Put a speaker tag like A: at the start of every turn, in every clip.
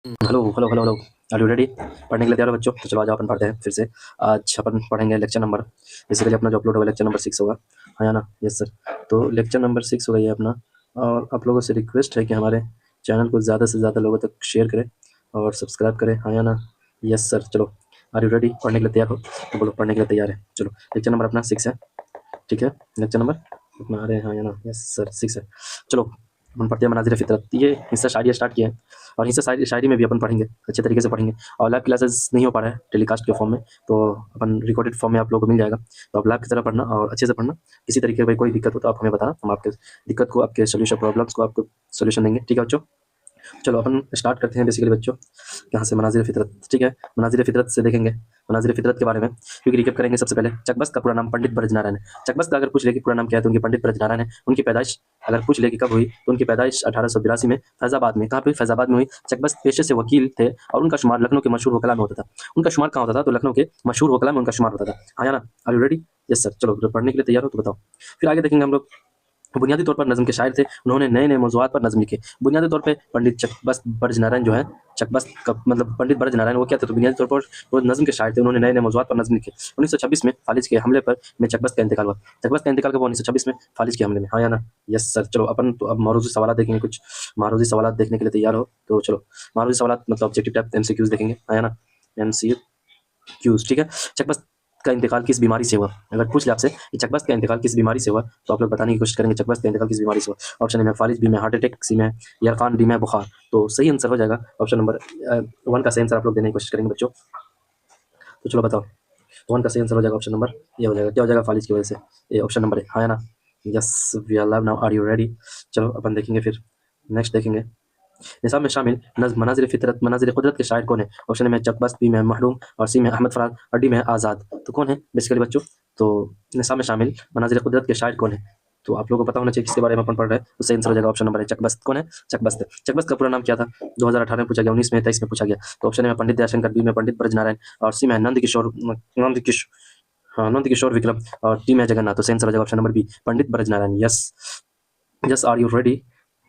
A: Hello hello hello hello. Are you ready? पढ़ने के लिए तैयार हो बच्चों? तो चलो आज अपन पढ़ते हैं फिर से। आज अपन पढ़ेंगे लेक्चर नंबर, बेसिकली अपना जो अपलोड होगा लेक्चर नंबर 6 होगा। हाँ या ना? Yes sir. तो लेक्चर नंबर 6 होगा ये अपना। और आप लोगों से रिक्वेस्ट है कि हमारे चैनल को ज़्यादा से ज़्यादा लोगों तक शेयर करें और सब्सक्राइब करें। हाँ या ना? Yes sir. चलो, आर यू रेडी? पढ़ने के लिए तैयार हो तो बोलो पढ़ने के लिए तैयार है। चलो, लेक्चर नंबर अपना 6 है। ठीक है, लेक्चर नंबर अपना आ रहे हैं। हाँ या ना? यस सर, 6 है। चलो अपन पढ़ते हैं मनाजिर फितरत। ये हिस्सा शायरी स्टार्ट किया है और हिस्सा शायरी में भी अपन पढ़ेंगे, अच्छे तरीके से पढ़ेंगे। और लाइव क्लासेस नहीं हो पा रहा है टेलीकास्ट के फॉर्म में, तो अपन रिकॉर्डेड फॉर्म में आप लोगों को मिल जाएगा। तो आप लाइव की तरह पढ़ना और अच्छे से पढ़ना। किसी तरीके की कोई दिक्कत हो तो आप हमें बताना, हम आपके दिक्कत को, आपके सोल्यूशन प्रॉब्लम्स को आपको सोल्यूशन देंगे। ठीक है बच्चों? चलो अपन स्टार्ट करते हैं बेसिकली बच्चों यहाँ से मनाजिर फितरत। ठीक है, मनाजिर फितरत से देखेंगे मनाजिर फितरत के बारे में, क्योंकि रिकेप करेंगे। सबसे पहले चकबस्त का पूरा नाम पंडित ब्रजनारायण है। चकबस्त का अगर पूछ ले कि पूरा नाम क्या है तो उनकी पंडित ब्रजनारायण है। उनकी पैदाइश अगर पूछ ले कि कब हुई तो उनकी पैदाइश 1882 में फैजाबाद में। कहाँ पे? फैजाबाद में हुई। चकबस्त पेशे से वकील थे और उनका शुमार लखनऊ के मशहूर वकला में होता था। उनका शुमार कहाँ होता था? तो लखनऊ के मशहूर वकला में उनका शुमार होता था। हाँ या ना? Are you ready? Yes sir. चलो, पढ़ने के लिए तैयार हो तो बताओ। फिर आगे देखेंगे हम लोग। बुनियादी तौर पर नज़म के शायर थे, उन्होंने नए नए मौज़ूआत पर नज़म लिखे। बुनियादी तौर पे पंडित चकबस्त बरजनारायण जो है, चकबस्त का मतलब पंडित बरजनारायण वो क्या थे? तो बुनियादी तौर पर वो नज़म के शायर थे, उन्होंने नए नए मौज़ूआत पर नज़म लिखे। 1926 में फालिज के हमले पर में चकबस्त का इंतकाल हुआ। चकबस्त का इंतकाल कब हुआ? 1926 में फालिज के हमले में। हाँ या ना? Yes sir. चलो अपन तो अब मारूजी सवाल देखेंगे। कुछ मारूजी सवाल देखने के लिए तैयार हो तो चलो, मारूजी सवाल मतलब ऑब्जेक्टिव टाइप MCQs देखेंगे। हाँ या ना? MCQs। ठीक है। चकबस्त का इंतकाल किस बीमारी से हुआ? अगर पूछ ले आपसे कि चकबस्त का इंतकाल किस बीमारी से हुआ तो आप लोग बताने की कोशिश करेंगे चकबस्त का इंतकाल किस बीमारी से हुआ। ऑप्शन ए में फालिज, बी में हार्ट अटैक, सी में यरकान, डी में बुखार। तो सही आंसर हो जाएगा ऑप्शन नंबर 1 का सही आंसर आप लोग देने की कोशिश करेंगे बच्चों। तो चलो बताओ, 1 का सही आंसर हो जाएगा ऑप्शन नंबर ये हो जाएगा। क्या हो जाएगा? फालिज की वजह से। ये ऑप्शन नंबर है। हाँ या ना? Yes we are live now. Are you ready? चलो अपन देखेंगे फिर नेक्स्ट देखेंगे। निसाब में शामिल नज़्म मनाज़िर फ़ितरत मनाज़िर क़ुदरत के शायर कौन है? ऑप्शन ए में चकबस्त, बी में महरूम और सी में अहमद फराज और डी में आज़ाद। तो कौन है बेसिकली बच्चों? तो निसाब में शामिल मनाज़िर क़ुदरत के शायर कौन है? तो आप लोगों को पता होना चाहिए किसके बारे में अपन पढ़ रहे हैं। तो सही आंसर हो जाएगा ऑप्शन नंबर है चकबस्त। कौन है? चकबस्त। चकबस्त का पूरा नाम क्या था? 2018 में पूछा गया, 19 में, 23 में पूछा गया। तो ऑप्शन ए में पंडित दयाशंकर, बी में पंडित ब्रजनारायण और सी में नंद किशोर विक्रम और डी में जगन्नाथ। तो सही आंसर हो जाएगा option number B, Pandit Brajnarayan. Yes yes. Are you ready?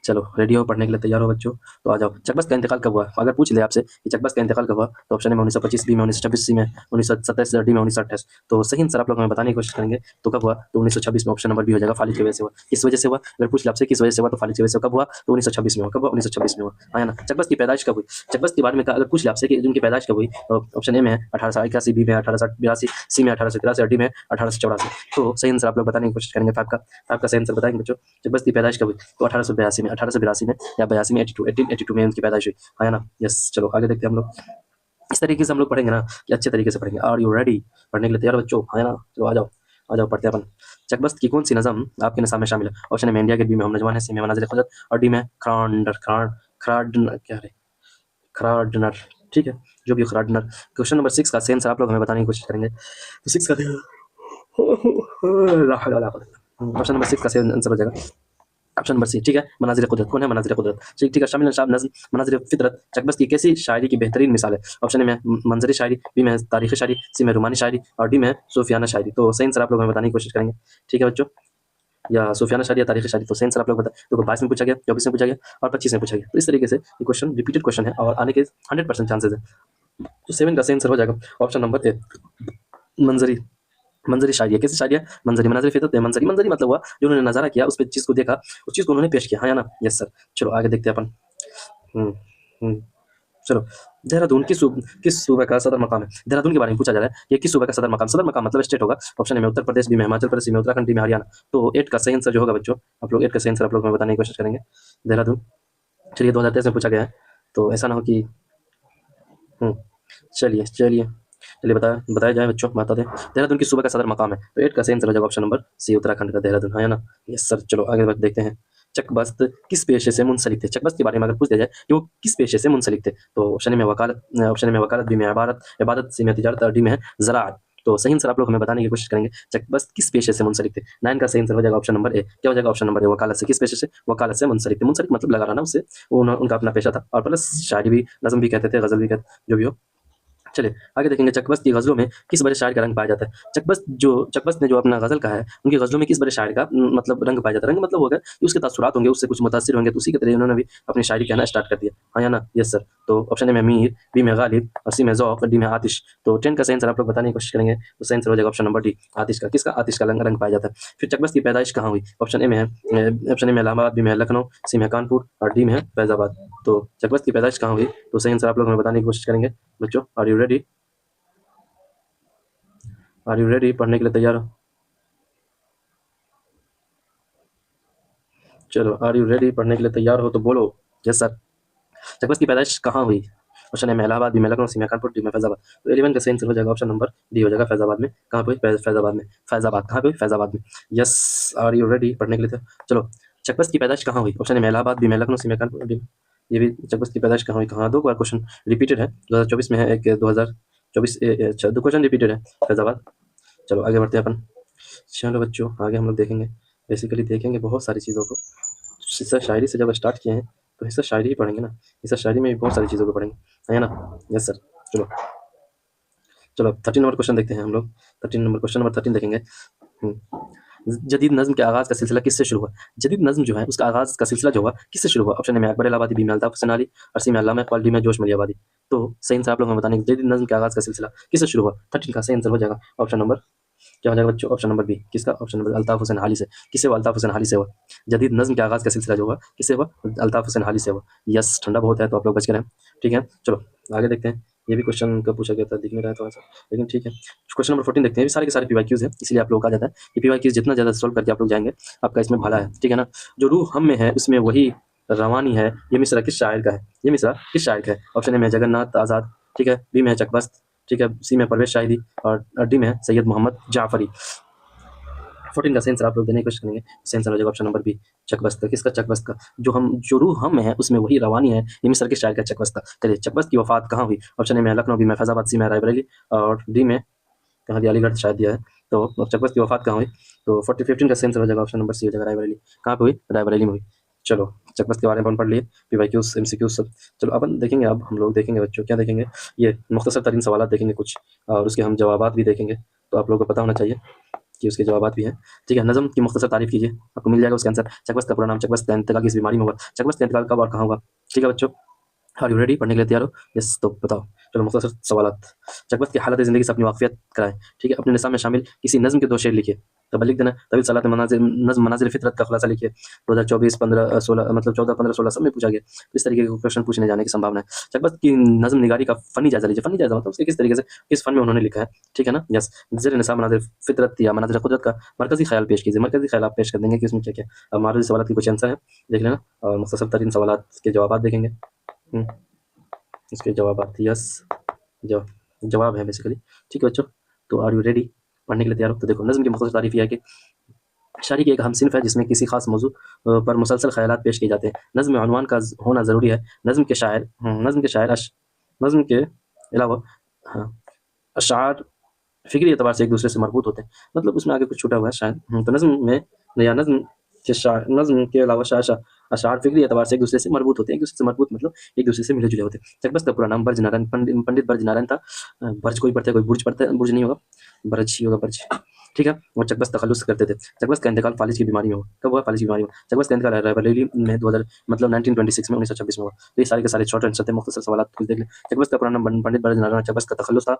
A: चलो रेडी हो, पढ़ने के लिए तैयार हो बच्चों? तो आ जाओ। चकबस्त का इंतकाल कब हुआ? अगर पूछ ले आपसे कि चकबस्त का इंतकाल कब हुआ तो ऑप्शन में 1925, बी में 1926, सी में 1927, डी में 1928। तो सही आंसर आप लोग हमें बताने की कोशिश करेंगे। तो कब हुआ? तो 1926 में। ऑप्शन नंबर बी हो जाएगा, फालिज की वजह से हुआ। किस वजह से हुआ? अगर पूछ ले आपसे किस वजह से हुआ तो फालिज की वजह से। कब हुआ? तो 1926 में हुआ। कब हुआ? 1926 में हुआ। हाँ या ना? चकबस्त की पैदाइश कब हुई? चकबस्त के बारे में अगर पूछ ले आपसे कि उनकी पैदाइश कब हुई तो ऑप्शन ए में है 1881, बी में 1882, सी में 1883 और डी में 1884। तो सही आंसर आप लोग बताने की कोशिश करेंगे। फाइव का सही आंसर बताएंगे बच्चों। चकबस्त की पैदाइश कब हुई? तो 1882 में, 1882 में या 82 में, 1882 में उनकी पैदाइश हुई। हाँ या ना? यस। चलो आगे देखते हैं हम लोग। इस तरीके से हम लोग पढ़ेंगे ना कि अच्छे तरीके से पढ़ेंगे। Are you ready? पढ़ने के लिए तैयार हो बच्चों? हाँ या ना? चलो आ जाओ, आ जाओ पढ़ते हैं अपन। चकबस्त की कौन सी नज़म आपके निसाब में शामिल है? ऑप्शन ए में इंडिया गेट, बी में हम नजवान है, सी में मनाजिर खुदरत और डी में खराडनर क्या है? खराडनर। ठीक है, जो भी खराडनर। क्वेश्चन नंबर 6 का सेंस आप लोग हमें बताने की कोशिश करेंगे। तो 6 का ऑप्शन नंबर 6 का सही आंसर हो जाएगा ऑप्शन नंबर सी। ठीक है, मनाजिर कुदरत। कौन है मनाजिर कुदरत? ठीक है, शामिल नशाब नज़्म मनाजिर फितरत चकबस्त की कैसी शायरी की बेहतरीन मिसाल है? ऑप्शन ए में मंजरी शायरी, बी में तारीखी शायरी, सी में रूमानी शायरी और डी में सूफियाना शायरी। तो सही आंसर आप लोग हमें बताने की कोशिश करेंगे। ठीक है बच्चों, या सूफियाना शायरी या तारीखी शायरी। तो सही आंसर आप लोग बता। तो 22 में पूछा गया, 24 में पूछा गया और 25 में पूछा गया। तो इस तरीके से ये क्वेश्चन रिपीटेड क्वेश्चन है और आने के 100% चांसेस है। तो 7 का सही आंसर हो जाएगा ऑप्शन नंबर ए, मंजरी। मंजरी शायरी है। कैसी शायरी है? मंजरी। मनाजिर फितरत है मंजरी। मंजरी मतलब हुआ जो उन्होंने नजारा किया, उस पे चीज को देखा, उस चीज को उन्होंने पेश किया। हाँ या ना? Yes sir. चलो आगे देखते हैं अपन। हम्म, हम्म, चलो। देहरादून किस सूबे का सदर मकाम है? देहरादून के बारे में पूछा जा रहा है, ये किस सूबे का सदर मकाम मतलब स्टेट होगा। ऑप्शन ए में उत्तर प्रदेश, बी में हिमाचल प्रदेश, सी में उत्तराखंड, डी में हरियाणा। तो 8 का सही आंसर जो होगा बच्चों, आप लोग 8 का सही आंसर आप लोग हमें बताने की कोशिश करेंगे। देहरादून। चलिए 2023 में पूछा गया है, तो ऐसा ना हो कि हम्म, चलिए चलिए चलिए बताया जाए बच्चों, बता दें। देहरादून किस सूबे का सदर मकाम है? तो 8 का सही आंसर हो जाएगा ऑप्शन नंबर सी, उत्तराखंड का देहरादून। हाँ या ना? Yes sir. चलो आगे देखते हैं। चकबस्त किस पेशे से मुंसलिक थे? चकबस्त के बारे में अगर पूछ दिया जाए कि वो किस पेशे से मुंसलिक थे तो ऑप्शन में वकालत, बी में इबादत, सी में तिजारत और डी में ज़राअत। तो सही आंसर आप लोग हमें बताने की कोशिश करेंगे। चकबस्त किस पेशे से मुंसलिक थे? 9 का सही आंसर हो जाएगा ऑप्शन नंबर ए। क्या हो जाएगा ऑप्शन नंबर ए? वकालत से। किस पेशे से? वकालत से मुंसलिक थे। मुंसलिक मतलब लगा रहा ना उससे, उनका अपना पेशा था और प्लस शायरी भी, नज़म भी कहते थे, गजल भी कहते, जो भी हो। चलिए आगे देखेंगे, चकबस्त की गज़लों में किस बड़े शायर का रंग पाया जाता है। चकबस्त ने जो अपना गज़ल कहा है, उनकी गज़लों में किस बड़े शायर का मतलब रंग पाया जाता है। रंग मतलब होगा कि उसके तासुरात होंगे, उससे कुछ मुतासिर होंगे, तो उसी के तरह उन्होंने भी अपनी शायरी कहना स्टार्ट कर दिया। हाँ या ना? Yes sir. तो ऑप्शन ए में मीर, बी में गालिब और सी में ज़ौक़ और डी में आतिश। तो 10 का सही आंसर आप लोग बताने की कोशिश करेंगे, तो सही आंसर हो जाएगा ऑप्शन नंबर डी, आतिश का। किसका? आतिश का रंग पाया जाता है। फिर चकबस्त की पैदाइश कहाँ हुई? ऑप्शन ए में है इलाहाबाद, बी में है लखनऊ, सी में है कानपुर और डी में है फैज़ाबाद। तो चकबस्त की पैदाइश कहाँ हुई? तो सही आंसर आप लोग हमें बताने की कोशिश करेंगे। बच्चों, are you ready? Are you ready? पढ़ने के लिए तैयार हो? चलो, आर यू रेडी? पढ़ने के लिए तैयार हो तो बोलो यस सर। चकबस्त की पैदाइश कहाँ हुई? ऑप्शन ए में इलाहाबाद, बी में लखनऊ, सी में कानपुर, डी में फैजाबाद। तो 11 का सही आंसर हो जाएगा ऑप्शन नंबर डी हो जाएगा, फैजाबाद में। कहाँ पे हुई? फैजाबाद में। फैजाबाद कहाँ पे हुई? फैजाबाद में। Yes, are you ready? पढ़ने के लिए चलो, चकबस्त की पैदाइश कहाँ हुई? ऑप्शन ए में इलाहाबाद, बी में लखनऊ, सी में कानपुर, डी में। ये भी चकबस्त की पैदाइश कहाँ हुई? कहाँ? दो बार क्वेश्चन रिपीटेड है, 2024 में है, एक 2024। अच्छा, दो क्वेश्चन रिपीटेड है, फैजाबाद। चलो आगे बढ़ते हैं अपन। चलो बच्चों, आगे हम लोग देखेंगे, बेसिकली देखेंगे बहुत सारी चीज़ों को। हिस्सा शायरी से जब स्टार्ट किए हैं तो हिस्सा शायरी ही पढ़ेंगे ना, हिस्सा शायरी में भी बहुत सारी चीज़ों को पढ़ेंगे, है ना? Yes sir. चलो चलो, 13 नंबर क्वेश्चन देखते हैं हम लोग। 13 नंबर, क्वेश्चन नंबर 13 देखेंगे। जदीद नज़्म के आगाज़ का सिलसिला किससे शुरू हुआ? जदीद नज़्म जो है उसका आगाज़ का सिलसिला जो हुआ किससे शुरू हुआ? ऑप्शन ए में अकबर इलाहाबादी, बी में अल्ताफ हुसैन अली और सी में अल्लामा इकबाल, डी में जोश मलियाबादी। तो सही आंसर आप लोग हमें बताने, जदीद नज़्म के आगाज़ का सिलसिला किससे शुरू हुआ? 13 का सही आंसर हो जाएगा ऑप्शन नंबर, क्या हो जाएगा बच्चों? Option number B. किसका? ऑप्शन नंबर अल्ताफ हुसैन हाली से। किससे हुआ? अल्ताफ हुसैन हाली से हुआ। जदीद नज़्म के आगाज़ का सिलसिला जो हुआ किससे हुआ? अल्ताफ हुसैन हाली से हुआ। यस, ठंडा बहुत है तो आप लोग बच के रहें, ठीक है? चलो आगे देखते हैं। ये भी क्वेश्चन का पूछा गया था, दिख नहीं रहा है थोड़ा सा, लेकिन ठीक है। क्वेश्चन नंबर 14 देखते हैं। ये सारे के सारे पीवाईक्यूज हैं, इसलिए आप लोग का जाता है कि पीवाईक्यूज जितना ज़्यादा सॉल्व करके आप लोग जाएंगे, आपका इसमें भला है, ठीक है ना? जो रूह हम में है उसमें वही रवानी है, ये मिसरा किस शायर का है? ये मिसरा किस शायर का है? ऑप्शन ए में जगन्नाथ आज़ाद, ठीक है, बी में है चकबस्त, ठीक है, सी में परवेज शाहिदी और डी में है सैयद मोहम्मद जाफरी। 14 का सही आंसर आप लोग देने की कोशिश करेंगे, सही आंसर हो जाएगा ऑप्शन नंबर बी, चकबस्त का। किसका? चकबस्त का। जो रूह हम में है उसमें वही रवानी है, ये मिस्र के शायर का चकबस्त का। चलिए, चकबस्त की वफात कहाँ हुई? ऑप्शन ए में लखनऊ, बी में फैजाबाद, सी में रायबरेली और डी में कहाँ दिया? अलीगढ़ शायद दिया है। तो अब चकबस्त की वफात कहाँ हुई? तो 15 का सही आंसर हो जाएगा ऑप्शन नंबर सी हो जाएगा, रायबरेली। कहाँ पे हुई? रायबरेली में हुई। चलो, चकबस्त के बारे में अपन पढ़ लिए, पीवाईक्यूज, एमसीक्यूज सब। चलो अपन देखेंगे, अब हम लोग देखेंगे बच्चों, क्या देखेंगे? ये मुख्तसर तरीन सवाल देखेंगे कुछ, और उसके हम जवाबात भी देखेंगे। तो आप लोगों को पता होना चाहिए कि उसके जवाबात भी हैं, ठीक है? नज़म की मुख्तसर तारीफ कीजिए, आपको मिल जाएगा उसका आंसर। चकबस्त का पूरा नाम, चकबस्त का इंतकाल किस बीमारी में हुआ? चकबस्त का इंतकाल कब और कहाँ हुआ? ठीक है बच्चों, आर यू रेडी? पढ़ने के लिए तैयार हो? यस, तो बताओ। चलो, मुख्तसर सवालात। चकबस्त की हालत ज़िंदगी से अपनी वाकफियत कराएं, ठीक है? अपने निसाब में शामिल किसी नज़म के 2 शेर लिखिए। तब लिख देना, तवील सलात मनाज़िर, नज़्म मनाज़िर फितरत का खुलासा लिखिए। 2024, 15, 16 मतलब 14, 15, 16 सब में पूछा गया। इस तरीके के क्वेश्चन पूछने जाने की संभावना है। चकबस्त की नज़्म निगारी का फ़नी जायज़ा लीजिए। फ़नी जायज़ा मतलब उसके किस तरीके से, किस फ़न में उन्होंने लिखा है, ठीक है ना? यस, ज़ेर निसाब मनाज़िर फितरत या मनाज़िर कुदरत का मरकज़ी ख़याल पेश कीजिए। मरकज़ी ख़याल आप पेश कर देंगे कि उसमें क्या-क्या। अब मारूरी सवालात के कुछ आंसर हैं, देख लेना, और मुख्तसर तरीन सवालात के जवाबात देखेंगे। इसके जवाबात, यस, जवाब है बेसिकली, ठीक है बच्चों? तो आर यू रेडी? पढ़ने के लिए तैयार हो? तो देखो, नज़्म की मुख्तसर तारीफ़ यह है कि शायरी की एक अहम सिन्फ़ है जिसमें किसी ख़ास मौज़ू पर मुसलसल ख़यालात पेश किए जाते हैं। नज़्म में उन्वान का होना ज़रूरी है। नज़्म के अलावा, हाँ, अशआर फ़िक्री एतबार से एक दूसरे से मरबूत होते हैं। मतलब उसमें आगे कुछ छूटा हुआ है शायद। तो नज़्म में या नज़्म के अलावा अशआर फ़िक्री एतबार से एक दूसरे से मरबूत होते हैं। एक दूसरे से मरबूत मतलब एक दूसरे से मिले-जुले होते हैं। चकबस्त का पूरा नाम बर्ज नारायण, पंडित बर्ज नारायण था। बर्ज कोई पढ़ता है, कोई बुर्ज पढ़ता है, बुर्ज नहीं होगा, बर्ज ही होगा, बर्ज, ठीक है? और चकबस्त तखल्लुस करते थे। चकबस्त का इंतकाल फालिज की बीमारी में हुआ। कब हुआ? फालिज की बीमारी में। चकबस्त का इंतकाल रायबरेली में 2000 मतलब 1926 में, 1926 में हुआ। तो ये सारे के सारे शॉर्ट आंसर थे, मुख्तसर सवालात कुछ देख लें। चकबस्त का पूरा नाम पंडित बर्ज नारायण चकबस्त का तखल्लुस था।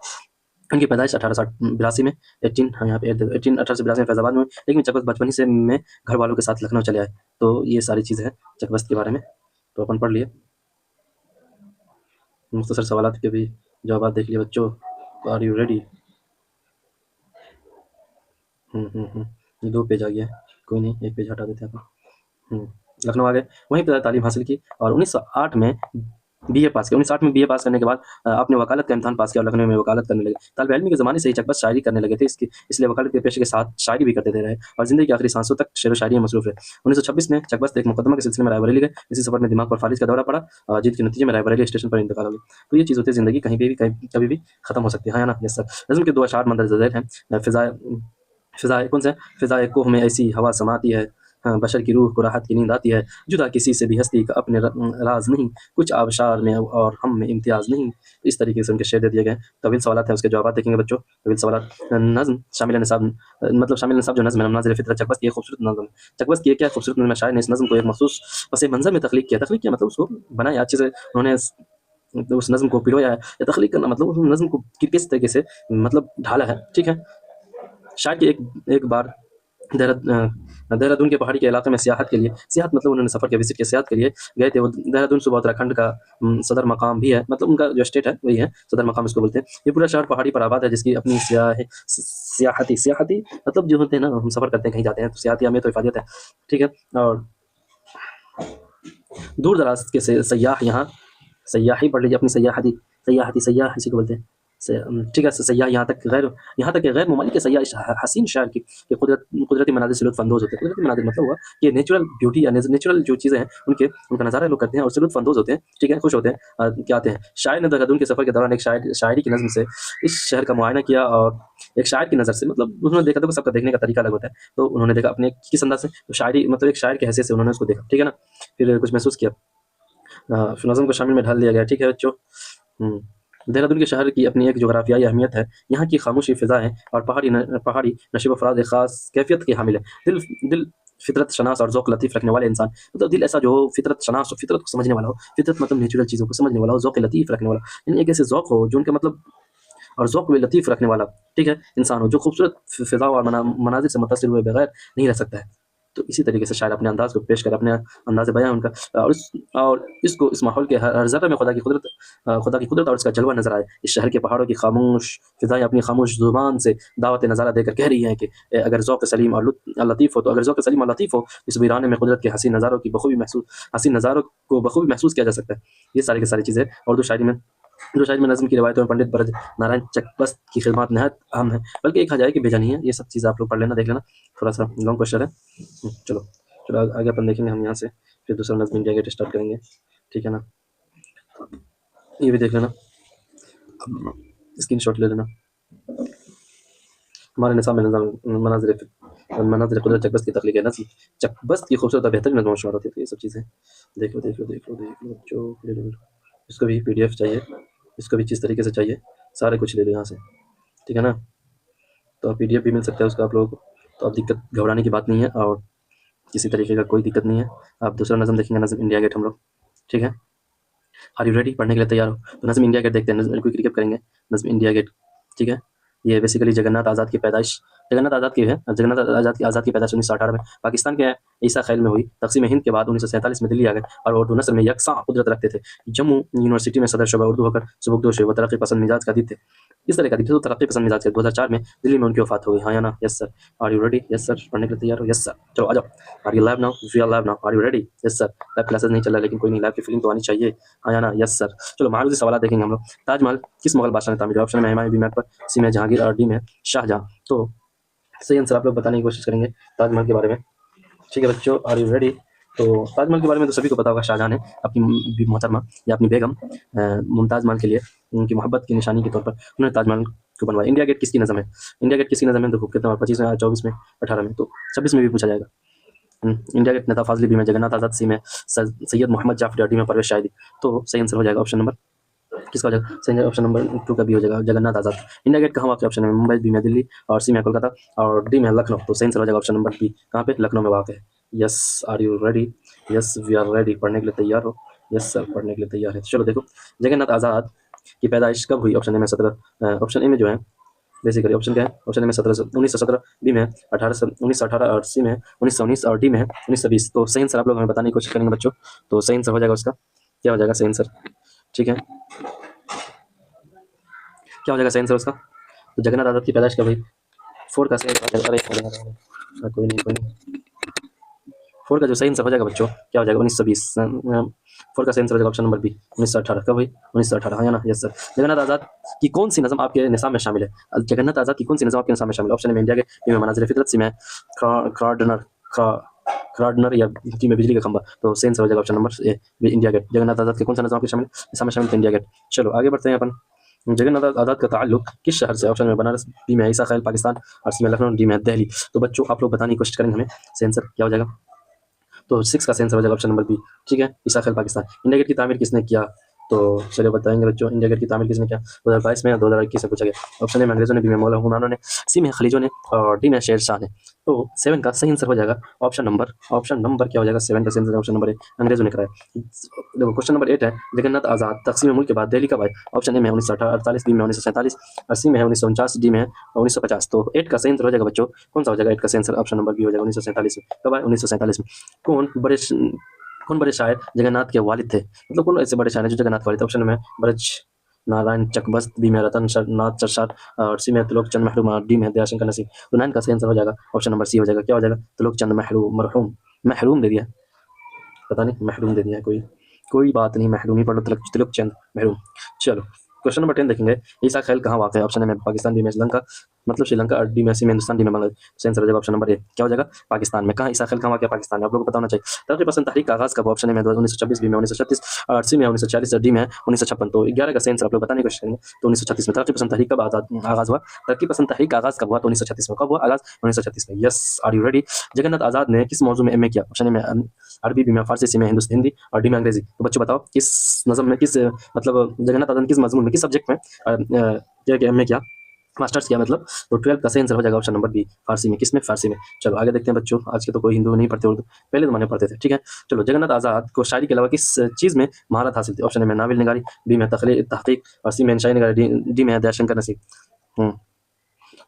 A: उनकी पैदाइश 1882 में, 18 हाँ यहाँ पे 1882 में फैजाबाद में हुई, लेकिन चकबस्त बचपन ही से में घर वालों के साथ लखनऊ चले आए। तो ये सारी चीज़ें हैं चकबस्त के बारे में, तो अपन पढ़ लिए। मुख्तसर सवालात के भी जवाब देख लिए बच्चों। Are you ready? 2 पेज आ गया है, कोई नहीं, 1 पेज हटा देते हैं अपन। लखनऊ आ गए, वहीं पर तालीम हासिल की और 1908 में बीए पास किया। 1908 में बीए पास करने के बाद आपने वकालत का इम्तिहान पास किया और लखनऊ में वकालत करने लगे। तालिब इल्मी के ज़माने से ही चकबस्त शायरी करने लगे थे, इसलिए वकालत के पेशे के साथ शायरी भी करते रहे और ज़िंदगी के आखिरी सांसों तक शेर व शायरी में मसरूफ़ रहे। 1926 में चकबस्त एक मुकदमा के सिलसिले में रायबरेली गए। इसी सफ़र में दिमाग पर फालिज का दौरा पड़ा, जीत के नतीजे में रायबरेली स्टेशन पर इंतकाल हो गया। तो ये चीज़ होती है, ज़िंदगी कहीं पे भी कभी भी ख़त्म हो सकती है, हाँ या ना? Yes sir. नज़्म के 2 अशआर मंदरज़ ज़ैल हैं। फ़िज़ाए कौन से? फ़िज़ाए कोह में ऐसी हवा समाती है, हाँ, बशर की रूह को राहत की नींद आती है, जुदा किसी से भी हस्ती का अपने राज नहीं, कुछ आबशार में और हम में इम्तियाज़ नहीं। इस तरीके से उनके शेर दे दिए गए। तवील सवालात हैं, उसके जवाब देखेंगे बच्चों। तवील सवालात। नज़्म शामिल निसाब, मतलब शामिल निसाब जो नज़्म है मनाज़िर फ़ितरत चकबस्त की एक खूबसूरत नज़्म है। चकबस्त की एक क्या खूबसूरत नज़्म है, शायर ने इस नज़्म को एक मखसूस पस मंज़र में तख्लीक किया। तख्लीक किया मतलब उसको बनाया अच्छे से उन्होंने, मतलब उस नज़्म को पिरोया है, या तख्लीक करना मतलब उस नज़्म को किस तरीके से मतलब ढाला है, ठीक है। शायद कि एक बार देहरादून के पहाड़ी के इलाके में सियाहत के लिए, सियाहत मतलब उन्होंने सफ़र किया, विज़िट किया, सियाहत के लिए गए थे वो। देहरादून सूबा उत्तराखंड का सदर मकाम भी है, मतलब उनका जो स्टेट है वही है, सदर मकाम इसको बोलते हैं। ये पूरा शहर पहाड़ी पर आबाद है, जिसकी अपनी सियाहती सियाहती मतलब जो होते हैं ना, हम सफ़र करते हैं, कहीं जाते हैं तो सियाहती हमें तो इफ़ादत है, ठीक है। और दूर दराज के सयाह यहाँ, सयाही पढ़ लीजिए अपनी, सयाहती सयाहती सयाह इसी को बोलते हैं। ठीक है, सयाह यहाँ तक कि गैर मुमालिक सयाह इस हसीन शहर की कुदरती मनाजिर से लुत्फ़अंदोज़ होते हैं। कुदरती मनाजिर मतलब हुआ कि नेचुरल ब्यूटी या नेचुरल जो चीज़ें हैं उनका नज़ारा लोग करते हैं और उससे लुत्फ़अंदोज़ होते हैं, ठीक है, खुश होते हैं। क्या आते हैं, शायर ने देहरादून के सफ़र के दौरान एक शायरी की नज़्म से इस शहर का मुआयना किया, और एक शायर की नज़र से, मतलब उन्होंने देखा, देखो सबका देखने का तरीका अलग होता है, तो उन्होंने देखा अपने किस अंदाज़ से, तो शायरी मतलब एक शायर की हैसियत से उन्होंने उसको देखा, ठीक है ना। फिर कुछ महसूस किया, फिर नज़्म को शामिल में ढाल दिया गया, ठीक है बच्चों। देहरादून के शहर की अपनी एक जोग्राफियाई अहमियत है। यहाँ की खामोशी फ़िज़ाएँ और पहाड़ी नशीब-ओ-फ़राज़ एक ख़ास कैफ़ियत के हामिल है। दिल फ़ितरत शनास और ज़ौक़ लतीफ़ रखने वाले इंसान, मतलब दिल ऐसा जो हो, फ़ितरत शनास हो, फ़ितरत को समझने वाला हो। फ़ितरत मतलब नेचुरल चीज़ों को समझने वाला हो, ज़ौक़ लतीफ़ रखने वाला, यानी एक ऐसे ज़ौक़ हो जो उनके मतलब, और ज़ौक़ भी लतीफ़ रखने वाला, ठीक है, इंसान हो, जो खूबसूरत फ़िज़ा और मनाज़िर से मुतासिर हुए बगैर नहीं रह सकता है। तो इसी तरीके से शायर अपने अंदाज़ को पेश कर, अपने अंदाज़ बयाँ उनका, और इसको इस माहौल के हर ज़र्रे में खुदा की कुदरत और उसका जलवा नज़र आए। इस शहर के पहाड़ों की खामोश फ़िज़ाएँ अपनी खामोश ज़ुबान से दावत नज़ारा देकर कह रही हैं कि अगर ज़ौक़ सलीम और लतीफ़ हो, तो अगर ज़ौक़ सलीम और लतीफ़ हो, इस वीराने में कुदरत के हसीन नज़ारों को बखूबी महसूस किया जा सकता है। ये सारी की सारी चीज़ें उर्दू शायरी में नज़्म की रिवायतों में पंडित ब्रज नारायण चकबस्त की खिदमत नहायत अहम है, बल्कि एक कहा जाए कि बेजा नहीं है। ये सब चीज़ें आप लोग पढ़ लेना, देख लेना, थोड़ा-सा लॉन्ग क्वेश्चन है। चलो, आगे अपन देखेंगे हम यहाँ से, फिर दूसरा नज़्म इंडिया गेट स्टार्ट करेंगे, ठीक है ना। ये भी देख लेना, स्क्रीनशॉट ले लेना। हमारे निसाब में मनाज़िर कुदरत चकबस्त की तख्लीक़ है, नज़्म चकबस्त की खूबसूरत और बेहतरीन नज़्म शुमार होती है। ये सब चीज़ें देख लो बच्चों। इसको भी PDF चाहिए, इसको भी जिस तरीके से चाहिए सारे कुछ ले लो यहाँ से, ठीक है ना। तो PDF भी मिल सकता है उसका आप लोगों को, तो अब दिक्कत घबराने की बात नहीं है, और किसी तरीके का कोई दिक्कत नहीं है। आप दूसरा नज़्म देखेंगे, नज़्म इंडिया गेट हम लोग, ठीक है। आर यू रेडी, पढ़ने के लिए तैयार हो? तो नज़्म इंडिया गेट देखते हैं, क्विक रिकैप करेंगे। नज़्म इंडिया गेट, ठीक है। ये बेसिकली जगन्नाथ आज़ाद की पैदाइश, जगन्नाथ आज़ाद की है। जगन्नाथ आज़ाद की पैदाइश 1918 में पाकिस्तान के ईसा खैल में हुई। तक़सीम हिंद के बाद 1947 में दिल्ली आ गए और उर्दू नस्र में यकसां कुदरत रखते थे। जम्मू यूनिवर्सिटी में सदर शुबा उर्दू होकर सुबकदोश हुए। वो तरक्की पसंद मिजाज का अदीब थे। इस तरह का अदीब थे, तो तरक्की पसंद मिजाज के। 2004 में दिल्ली में उनकी वफ़ात हो गई। हाँ या ना? Yes sir. Are you ready? Yes sir. पढ़ने के लिए तैयार हो? Yes sir. चलो आ जाओ। Are you live now? We are live now. Are you ready? Yes sir. Live classes नहीं चल रहा है, लेकिन कोई नहीं, लाइव की फीलिंग तो आनी चाहिए। हाँ या ना? Yes sir. चलो, मारूज़ी सवाल देखेंगे हम लोग। ताजमहल किस मुगल बादशाह ने तामीर किया? ऑप्शन में हुमायूं, बी में अकबर, सी में जहांगीर और डी में शाहजहां। तो सही आंसर आप लोग बताने की कोशिश करेंगे ताजमहल के बारे में, ठीक है बच्चों। Are you ready? तो ताजमहल के बारे में तो सभी को पता होगा। शाहजहां ने अपनी मोहतरमा या अपनी बेगम मुमताज़ महल के लिए उनकी मोहब्बत की निशानी के तौर पर उन्होंने ताजमहल को बनवाया। इंडिया गेट किसकी नज़म है? इंडिया गेट किसकी नज़म है? देखो कितना, 25 में, 24 में, 18 में, तो 26 में भी पूछा जाएगा। इंडिया गेट नेता फाजली, बी में जगन्नाथ आज़ाद, सी में सैयद मोहम्मद जाफर, डी में परवेश शाहिदी। तो सही आंसर हो जाएगा ऑप्शन नंबर किसका हो जाएगा? सही ऑप्शन नंबर 2 का भी हो जाएगा, जगन्नाथ आज़ाद। इंडिया गेट कहाँ वाक़ है? ऑप्शन में मुंबई, बी में दिल्ली, और सी में कोलकाता, और डी में लखनऊ। तो सही आंसर हो जाएगा ऑप्शन नंबर बी, कहाँ पे? लखनऊ में वाक़ है। Yes. Are you ready? Yes we are ready. पढ़ने के लिए तैयार हो? यस सर, पढ़ने के लिए तैयार है। चलो देखो, जगन्नाथ आज़ाद की पैदाइश कब हुई? ऑप्शन ए में 17, ऑप्शन ए में जो है बेसिकली ऑप्शन क्या है? ऑप्शन ए में 1917, बी में 1918, और सी में 1919, और डी में 1920। तो सही आंसर आप लोग हमें बताने की कोशिश करेंगे बच्चों। तो सही आंसर हो जाएगा उसका, क्या हो जाएगा सही आंसर? ठीक है, क्या हो जाएगा सही आंसर उसका? तो जगन्नाथ आज़ाद की पैदाइश कब हुई? 4 का सही आंसर, अरे कोई नहीं, 4 का जो सही आंसर हो जाएगा बच्चों, क्या हो जाएगा? 1920। 4 का सही आंसर हो जाएगा ऑप्शन नंबर बी, 1918। कब हुई? 1918। हाँ या ना? Yes sir. जगन्नाथ आज़ाद की कौन सी नज़म आपके निसाब में शामिल है? जगन्नाथ आज़ाद की कौन सी नज़म आपके निसाब में शामिल है? ऑप्शन में इंडिया गेट, बी में मनाज़िर फितरत, सी में क्राडनर, या डी में बिजली का खंभा। तो सही आंसर हो जाएगा option number A, India Gate. Jagannath Azad के कौन सा नज़म आपके निसाब में शामिल है? India Gate. चलो आगे बढ़ते हैं अपन। जगन्नाथ आज़ाद का ताल्लुक किस शहर से? ऑप्शन में बनारस, बी में ईसा खैल पाकिस्तान, और सी में लखनऊ, डी में दिल्ली। तो बच्चों आप लोग बताने की कोशिश करेंगे हमें, सही आंसर क्या हो जाएगा? तो 6 का सही आंसर हो जाएगा ऑप्शन नंबर बी। ठीक है, ईसा खाल पाकिस्तान। इंडिया गेट की तामीर किसने किया? तो चलिए बताएंगे बच्चों, इंडिया गेट की तामीर किसने किया? 2022 में या 2021 में पूछा गया। ऑप्शन ए में अंग्रेजों ने, बी में मुगल हुक्मरानों ने, सी में खलीजों ने और डी में शेर शाह ने। तो 7 का सही आंसर हो जाएगा ऑप्शन नंबर क्या हो जाएगा? 7 का सही आंसर ऑप्शन नंबर ए, अंग्रेजों ने कराया। देखो क्वेश्चन नंबर 8 है, जगन्नाथ आजाद तकसीम मुल्क के बाद दिल्ली कब आए? ऑप्शन ए में 1948, बी में 1947 और सी में 1949, डी में 1950। तो 8 का सही आंसर हो जाएगा बच्चों, कौन सा हो जाएगा 8 का सही आंसर? ऑप्शन नंबर बी हो जाएगा 1947 में। कब आए? 1947 में। कौन बड़े शायर जगन्नाथ के वालिद थे? मतलब कौन ऐसे बड़े शायर हैं जो जगन्नाथ के वालिद थे? ऑप्शन में ब्रज नारायण चकबस्त, बी में रतन नाथ चरसार और सी में त्रिलोक चंद महरूम और डी में दयाशंकर नसीब। तो 9 का सही आंसर हो जाएगा ऑप्शन नंबर सी हो जाएगा। क्या हो जाएगा? त्रिलोक चंद महरूम दे दिया, पता नहीं महरूम दे दिया कोई बात नहीं, महरूम ही पढ़ लो, त्रिलोक चंद महरूम। चलो क्वेश्चन नंबर 10 देखेंगे, ईसा खैल कहाँ वाक़ है? ऑप्शन ए में पाकिस्तान, बी में श्रीलंका मतलब श्रीलंका और डी में सी में हिंदुस्तान, डी में बांग्लादेश। सही आंसर हो जाएगा ऑप्शन नंबर ए। क्या हो जाएगा? पाकिस्तान में। कहाँ ईसा खैल कहाँ वाक़ है? पाकिस्तान में। आप लोगों को पता होना चाहिए। तरक्की पसंद तहरीक का आगाज़ कब? ऑप्शन ए में 1926, बी में 1936 और सी में 1940 और डी में 1956। तो 11 का सही आंसर आप लोग बताने की कोशिश करेंगे। तो 1936 में। तरक्की पसंद तहरीक कब आगाज़ हुआ? तरक्की पसंद तहरीक का आगाज़ कब हुआ? तो 1936 में। कब हुआ आगाज़? 1936 में। Yes, are you ready? Jagannath Azad ने किस मौजू में एमए किया? ऑप्शन ए में अरबी, बी में फारसी, सी में हिंदी और डी में अंग्रेजी। तो बच्चों बताओ किस नज़म में, किस मतलब जगन्नाथ आज़ाद ने किस मजमून में, किस सब्जेक्ट में क्या एमए किया, मास्टर्स किया मतलब? तो 12 का सही आंसर हो जाएगा ऑप्शन नंबर बी, फारसी में। किसमें? फारसी में। चलो आगे देखते हैं बच्चों, आज के तो कोई हिंदू नहीं पढ़ते उर्दू, पहले ज़माने पढ़ते थे। ठीक है, चलो जगन्नाथ आज़ाद को शायरी के अलावा किस चीज़ में महारत हासिल थी? ऑप्शन ए में नावल निगारी, बी में तहकीक और सी में शायरी निगारी, डी में दयाशंकर नसीब।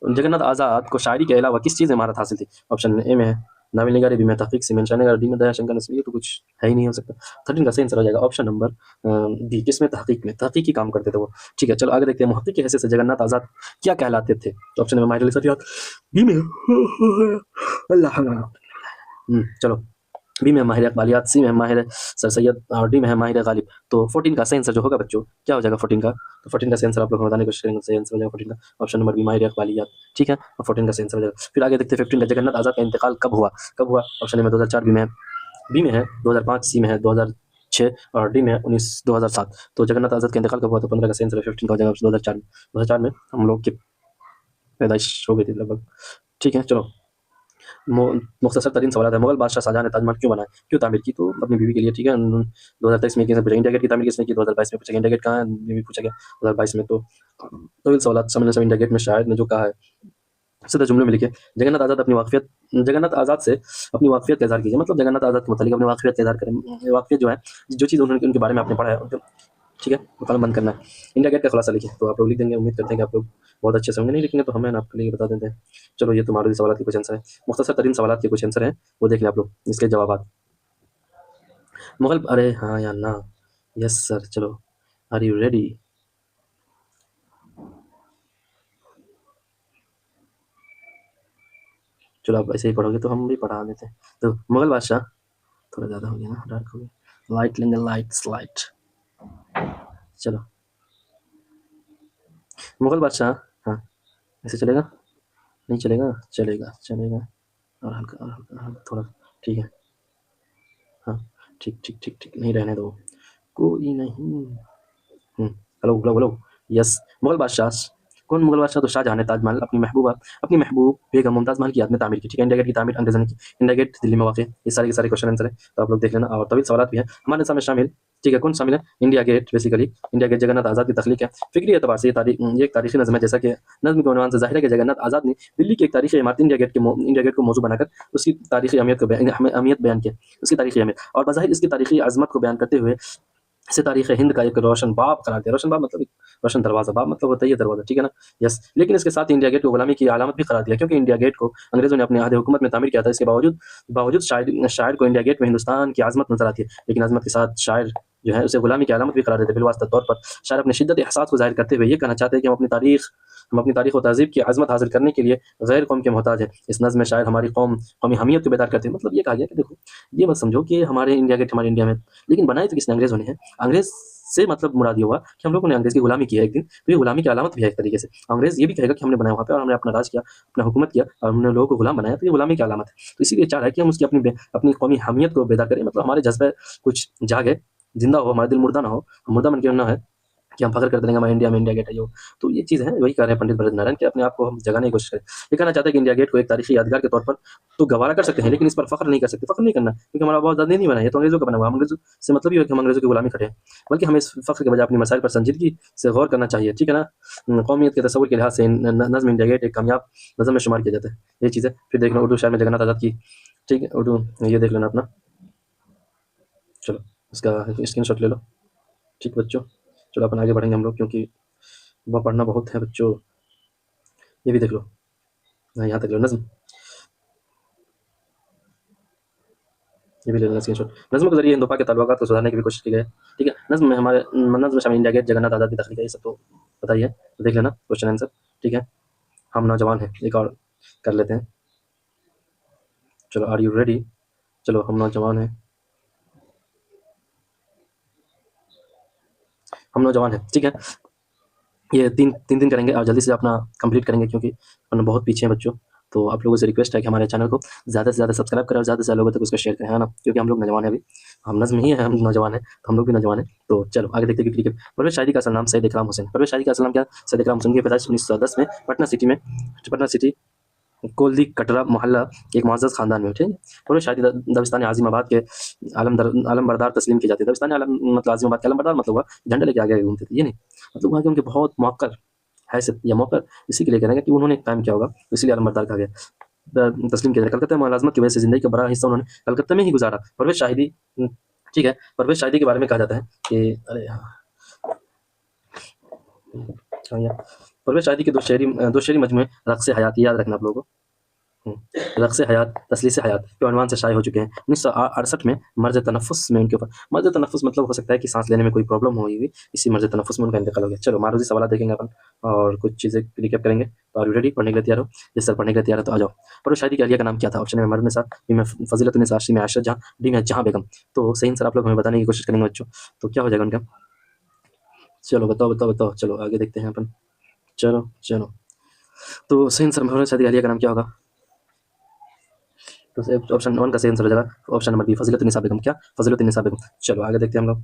A: जगन्नाथ आज़ाद को शायरी के अलावा किस चीज़ में महारत हासिल थी? ऑप्शन ए में नावल निगारी, बी में तहकीक, सी में शायरी निगारी, डी में दयाशंकर नसीब। ये तो कुछ है ही नहीं हो सकता। 13 का सही आंसर हो जाएगा ऑप्शन नंबर बी। किसमें? तहकीक में। तहकीकी काम करते थे वो। ठीक है, चलो आगे देखते हैं, मुहक्किक की हैसियत से जगन्नाथ आज़ाद क्या कहलाते थे? तो ऑप्शन में माहिर लिसानियात, बी में अल्लाह, चलो बी में माहिर इकबालियात, सी में माहिर सर सैयद और डी में है माहिर गालिब। तो 14 का सही आंसर जो होगा बच्चों, क्या हो जाएगा 14 का? तो 14 का सही आंसर आप लोग बताने की कोशिश करेंगे। सही आंसर हो जाएगा 14 का ऑप्शन नंबर बी, माहिर इकबालियात। ठीक है, और 14 का सही आंसर हो जाएगा। फिर आगे देखते हैं 15 का, जगन्नाथ आज़ाद का इंतकाल कब हुआ? ऑप्शन ए में 2004, बी में है 2005, सी में है 2006 और डी में 2007। तो जगन्नाथ आज़ाद का इंतकाल कब हुआ? तो 15 का सही आंसर 15 का हो जाएगा 2004 में। 2004 में हम लोग की पैदाइश हो गई थी लगभग। ठीक है, चलो मुख्तसर तरीन सवाल है, मुगल बादशाह शाहजहां ने ताजमहल क्यों बनाया, क्यों तामीर की? तो अपनी बीवी के लिए। ठीक है, 2023 में किसने पूछा? इंडिया गेट की तामीर किसने की? 2022 में पूछा गया। इंडिया गेट कहाँ है? ये भी पूछा गया 2022 में। तो सवाल समझने से इंडिया गेट में शायर ने जो कहा है सीधा जुमले में लिखे, जगन्नाथ आज़ाद जगन्नाथ आज़ाद से अपनी वाकफियत का इज़हार कीजिए। मतलब जगन्नाथ आज़ाद के मतलब अपनी वाकफियत का इज़हार करें। वाकफियत जो है, जो चीज़ उन्होंने उनके बारे में आपने पढ़ा है उनके, ठीक है, वो कलम बंद करना है। इंडिया गेट का खुलासा लिखिए। तो आप लोग लिख देंगे, उम्मीद करते हैं कि आप लोग बहुत अच्छे से होंगे। नहीं लिखेंगे तो हमें आपके लिए बता देते हैं। चलो ये तो मारूदी सवाल के कुछ आंसर है, मुख्तसर तरीन सवाल के कुछ आंसर हैं, वो देख लें आप लोग, इसके जवाब। मुगल, अरे हाँ या ना? यस सर, चलो आर यू रेडी? चलो आप ऐसे ही पढ़ोगे तो हम भी पढ़ा देते हैं। तो मुगल बादशाह, थोड़ा ज़्यादा हो गया ना, डार्क हो गया, लाइट लेंगे, लाइट। चलो मुगल बादशाह, हाँ ऐसे चलेगा? नहीं चलेगा? चलेगा और हल्का थोड़ा। ठीक है, हाँ ठीक, नहीं रहने दो, कोई नहीं। Hello hello hello, yes. Mughal बादशाह, कौन मुगल बादशाह? तो शाहजहां ने ताजमहल अपनी महबूब बेगम मुमताज़ महल की याद में तामीर की। ठीक है, इंडिया गेट की तामीर अंग्रेज़ों ने की। इंडिया गेट दिल्ली में वाक़ है। ये सारे के सारे क्वेश्चन आंसर है, तो आप लोग देख लेना। और तवील सवाल भी है हमारे सामने शामिल। ठीक है, कौन शामिल है? India Gate. Basically India Gate Jagannath Azad की तख्लीक है। फिक्री एतबार से ये एक तारीखी नज़म है, जैसा कि नज़म के उन्वान से ज़ाहिर है कि जगन्नाथ आज़ाद ने दिल्ली की एक तारीखी इमारत इंडिया गेट को मौजू बनाकर उसकी तारीखी अहमियत बयान की, उसकी तारीखी अहमियत और बज़ाहिर इसकी तारीखी अज़मत को बयान करते हुए इसे तारीख़ हिंद का एक रोशन बाब करार दिया। रोशन बाब मतलब एक रोशन दरवाज़ा, बाब मतलब होता है ये दरवाज़ा, ठीक है ना? यस। लेकिन इसके साथ ही इंडिया गेट को गुलामी की अलामत भी करार दिया, क्योंकि इंडिया गेट को अंग्रेज़ों ने अपने अहद हुकूमत में तामीर किया था। इसके बावजूद शायर को इंडिया गेट में हिंदुस्तान की आज़मत नज़र आती है, लेकिन आज़मत के साथ शायर जो है उसे गुलामी की अलामत भी करार देते। बिलवास्ता तौर पर शायर अपने शिद्दत एहसास को ज़ाहिर करते हुए ये कहना चाहते हैं कि हम अपनी तारीख़ और तहज़ीब की आज़मत हासिल करने के लिए गैर कौम के मोहताज है। इस नज़्म में शायर हमारी कौमी हमीयत को बेदार करते हैं। मतलब ये कहा गया कि देखो, ये मत समझो कि हमारे इंडिया गेट हमारे इंडिया में, लेकिन बनाए तो किसने? अंग्रेज़ों ने है। अंग्रेज़ से मतलब मुराद ये हुआ कि हम लोगों ने अंग्रेज़ की गुलामी की है एक दिन, तो ये गुलामी की अलामत भी है एक तरीके से। अंग्रेज़ ये भी कहेगा कि हमने बनाया वहाँ पे और हमने अपना राज किया, अपना हुकूमत किया और हमने लोगों को गुलाम बनाया, तो ये गुलामी की अलामत है। तो इसीलिए चाह रहा है कि हम उसकी अपनी कौमी हमीयत को बेदार करें, मतलब हमारे जज्बे कुछ जागे, जिंदा हो, हमारा दिल मुर्दा ना हो, हम मुर्दा बन के ना है। कि हम फख्र करते रहेंगे हमारे इंडिया में इंडिया गेट है जो। तो ये चीज़ है, वही कह रहे हैं पंडित भरत नारायण कि अपने आप को हम जगाने की कोशिश करें। ये कहना चाहते हैं कि इंडिया गेट को एक तारीखी यादगार के तौर पर तो गवारा कर सकते हैं, लेकिन इस पर फख्र नहीं कर सकते। फख्र नहीं करना, क्योंकि हमारा बहुत ज़्यादा नहीं बना है, ये तो अंग्रेज़ों का बना हुआ है। हम अंग्रेज़ों से मतलब ये है कि हम अंग्रेज़ों की गुलामी खटे हैं, बल्कि हमें इस फख्र के बजाय अपनी मसाइल पर संजीदगी से गौर करना चाहिए, ठीक है ना? कौमियत के तसव्वुर के लिहाज से नज़्म इंडिया गेट एक कामयाब नज़्म में शुमार किया जाता है, ये चीज़ है। फिर देख लो उर्दू शायर में जगन्नाथ आज़ाद की, ठीक है, उर्दू ये देख लेना अपना। चलो इसका स्क्रीनशॉट ले लो, ठीक बच्चों। चलो अपन आगे बढ़ेंगे हम लोग, क्योंकि वह पढ़ना बहुत है बच्चों। ये भी देख लो, यहाँ तक लो नज़्म, ये भी ले लेना स्क्रीनशॉट। नज़्म के जरिए हिंदुपा के ताल्लुकात को सुधारने की भी कोशिश की गई है, ठीक है। नज़्म में हमारे नज़्म में शामिल इंडिया गेट, जगन्नाथ आज़ाद की तख्लीक है, ये सब तो पता ही है, तो देख लेना क्वेश्चन आंसर, ठीक है। हम नौजवान हैं, एक और कर लेते हैं। चलो आर यू रेडी? चलो हम नौजवान हैं, हम नौजवान हैं, ठीक है। ये तीन तीन दिन करेंगे और जल्दी से अपना कंप्लीट करेंगे, क्योंकि अपन बहुत पीछे हैं बच्चों। तो आप लोगों से रिक्वेस्ट है कि हमारे चैनल को ज़्यादा से ज़्यादा सब्सक्राइब करें और ज़्यादा से ज़्यादा लोगों तक उसको शेयर करें, है ना? क्योंकि हम लोग नौजवान हैं अभी, हम नज़्म ही हैं, हम नौजवान हैं, तो हम लोग भी नौजवान हैं। तो चलो आगे देखते हैं कि क्रिकेट। परवेज़ शादी का असल नाम सैयद इकराम हुसैन। परवेज़ शादी का असल नाम क्या? सैयद इकराम हुसैन की पैदाइश 1910 में पटना सिटी कोल्दी कटरा मोहल्ला के एक मुअज़्ज़ज़ ख़ानदान में, ठीक है। परवेज़ शादी दबिस्तान आज़िमाबाद के अलमबरदार तस्लीम की जाती है। दबिस्तान आलम मतलब आज़िमाबाद के अलमबरदार मतलब हुआ झंडे लेके आगे घूमते थे, ये नहीं, मतलब वहाँ के उनके बहुत मौक़र हैसियत या मौक़र इसी के लिए करेंगे कि उन्होंने काम किया होगा, इसलिए अलमबरदार कहा गया। तस्लीम किया जाए। कलकत्ता में मुलाज़मत की वजह से ज़िंदगी का बड़ा हिस्सा उन्होंने कलकत्ता में ही गुज़ारा। परवेज़ शाहिदी, ठीक है, परवेज़ शाहिदी के बारे में कहा जाता है कि अरे हाँ, या परवेज़ शाहिदी के दो शेरी मजमूए रक़्स हयात, याद रखना आप लोगों को। रक़्स हयात, तसलीस हयात के उन्वान से शाये हो चुके हैं। 1968 में मर्ज़ तनफ़ुस में उनके ऊपर, मर्ज़ तनफ़ुस मतलब हो सकता है कि सांस लेने में कोई प्रॉब्लम हुई हुई, इसी मर्ज़ तनफ़ुस में उनका इंतकाल हो गया। चलो मारूज़ी सवाल देखेंगे अपन और कुछ चीज़ें रिकैप करेंगे। तो आर यू रेडी? पढ़ने के लिए तैयार हो? यस सर, पढ़ने के लिए तैयार हो तो आ जाओ। परवेज़ शाहिदी की अहलिया का नाम क्या था? ऑप्शन ए मरहूमनिसा, बी में फ़ज़ीलतुन्निसा, सी में आयशा जहाँ, डी में जहाँ बेगम। तो सही आंसर आप लोग हमें बताने की कोशिश करेंगे बच्चों, तो क्या हो जाएगा उनका? चलो बताओ। चलो आगे देखते हैं अपन। चलो तो सही आंसर परवेज़ शाहिदी की अहलिया का नाम क्या होगा? तो ऑप्शन 1 का सही आंसर हो जाएगा ऑप्शन नंबर बी, फ़ज़ीलतुन्निसा बेगम। क्या? फ़ज़ीलतुन्निसा बेगम। चलो आगे देखते हैं हम लोग।